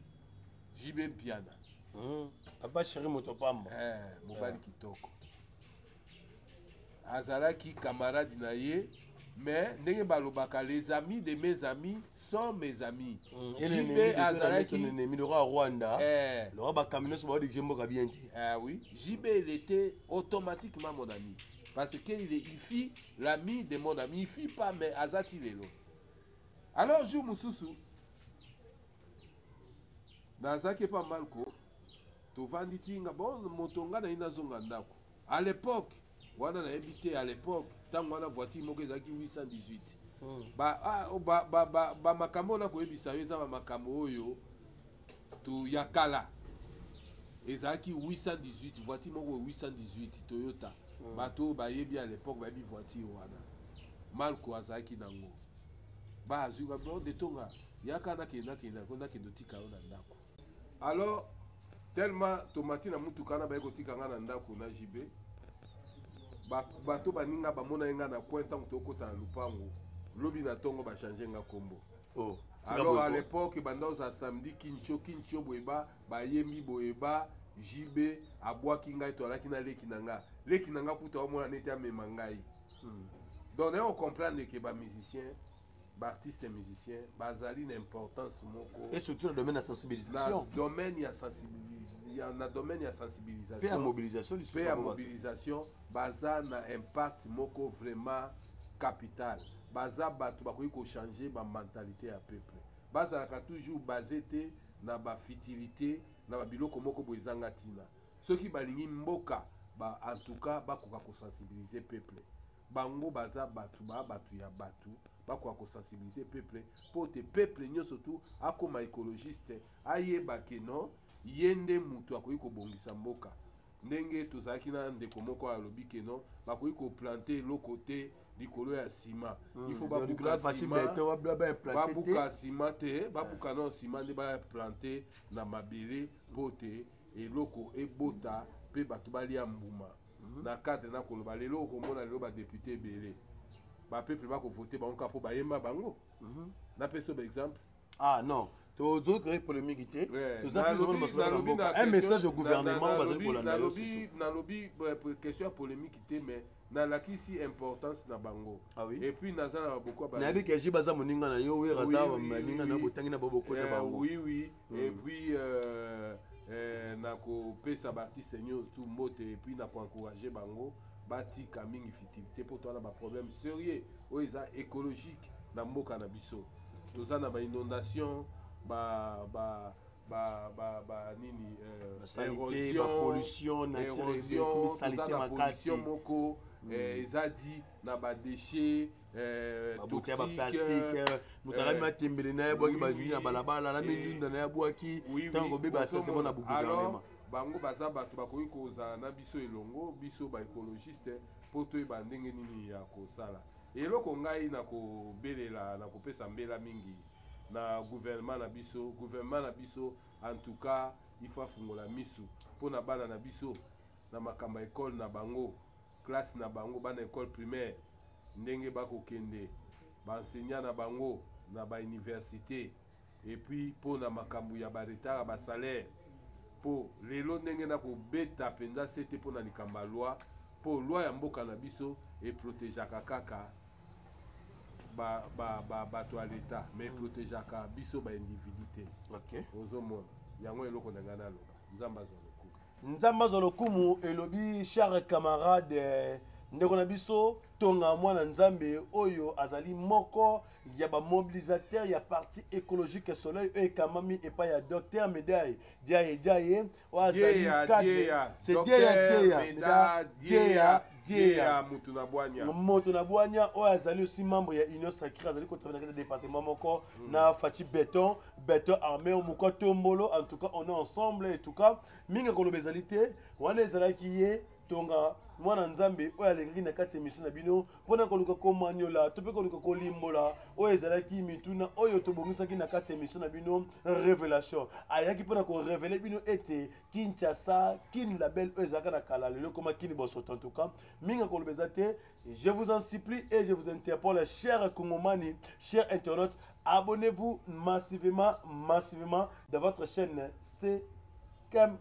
Mpiana papa chéri motopamba mobali kitoko azalaki camarade na ye. Mais ndenge balobaka les amis de mes amis sont mes amis. JB Azalaki le roi Rwanda. Le roi Bakamino se voit Jimbo Kabienti. Ah oui, JB il était automatiquement mon ami parce que il fit l'ami de mon ami, il fit pas mais Azati lelo. Alors jour mususu nazaki pas mal ko tovandi tinga bon moto nga na ye nazonga ndako à l'époque wana nayebi te à l'époque ntango wana voiture moko ezalaki 818 bamakambo na koyebisa yo eza bamakambo oyo ya kala ezalaki 818 voiture moko 818 Toyota bato bayebi à l'époque bayebi voiture wana Malko azalaki nango bazwi babonde tonga yaka nakenda otika yo na ndako. Alors tellement tomati na mutuka na baye kotika nga na ndako na jibe bato baninga bamona yenga na coin ntango tokota na lupango lobi na tongo bachange nga kombo. Alors à l'époque bandoza samedi kincho boyeba bayembi boyeba jibe abwaki ngai toalaki na leki na nga kuta omona neti amema ngai. Donc on comprend que ba musicien artiste musicien bazali une importance moko et surtout dans le domaine de la sensibilisation domaine ya sensibilisation na domaine ya sensibilisation pe ya mobilisation baza na impact moko vraiment capital baza bato bakoki ko changer ba mentalité ya peuple bazalaka toujours basé te na ba futilité na ba biloko moko boezanga tina soki balingi mboka ba en tout cas bakoka ko sensibiliser peuple bango baza batu ya batu bakoka ko sensibiliser peuple pour te peuple nyonso tu akoma écologiste ayeba ke non yende mutu akoki kobongisa mboka ndenge tozalaki na ndeko moko alobi ke non bakoki koplanter lokote likolo ya sima il faut babuka sima te babuka non sima nde baplanter na mabele po te eloko ebota mpe bato balia mbuma na cadre na koloba lelo okomona lelo badepute ebele bapeuple bakovote bango kaka mpo bayemba bango napesa ba exemple non tozo créer polémique te un message au gouvernement bazali kolanda nalobi question ya polémique te mais nalakisi importance na bango et puis naza na baboko nayebi ke ji baza moninga na yo wer aza maninga na botangi na baboko na bango oui et puis na kopesa baartiste nyonso mbote et puis na koencourager bango batika mingi futilité mpo towana baproblème sérieux oyo eza écologique na mboka na biso toza na bainondation nini pollution pollution moko eza di na badéchet toxique mutaka matembele na yabwaki bazwi na balabala na mindunda na yabwaki ntango beba certainement na gouvernement bango baza bato bakoki kozala na biso elongo biso baécologiste mpo toyeba ndenge nini ya kosala eloko ngai na kobelela na kopesa mbela mingi na gouvernement na biso en tout cas il faut afungola misu mpo na bana na biso na makambo ya ekole na bango classe na bango bana école primaire ndenge bakokende baenseignant na bango na bauniversité et puis mpo na makambo ya baretard ya basalaire mpo lelo ndenge na kobeta mpenza se te mpo na likambo ya loi mpo loi ya mboka na biso eprotegeaka kaka bato ya leta mais eprotegeaka biso baindividu te ozomona yango eloko na ngai naloba nzambe azwa lokumu elobi chers camarade ndeko na biso tonga mwana nzambe oyo azali moko ya bamobilisateur ya parti écologique soleil oyo ekamami epai ya docteur médaille diaye oyo azali cadre c'est diaya moto na bwanya oyo azali aussi membre ya union sacrée azali kotravailler na département moko na faci béton armé moko tombolo en tout cas on est ensemble en tout cas mingi koloba ezali te wana ezalaki ye tonga mwana nzambe oyo alekaki na kati ya émission na bino mpona koluka komaniola to mpe koluka kolimbola oyo ezalaki mituna oyo tobongisaki na kati ya émission na bino révélation ayaki mpona korevele bino ete Kinshasa kini label oyo ezalaka na kala lelo koma kini bosoto en tout cas mingi koloba eza te je vous en supplie et je vous interpelle chers congomani chers internautes abonnez-vous massivement dans votre chaîne CMK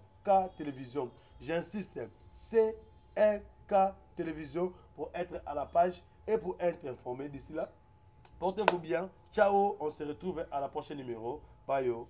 Télévision. J'insiste, CMK Télévision pour être à la page et pour être informé. D'ici là, portez-vous bien. Ciao, on se retrouve à la prochaine numéro. Bye yo.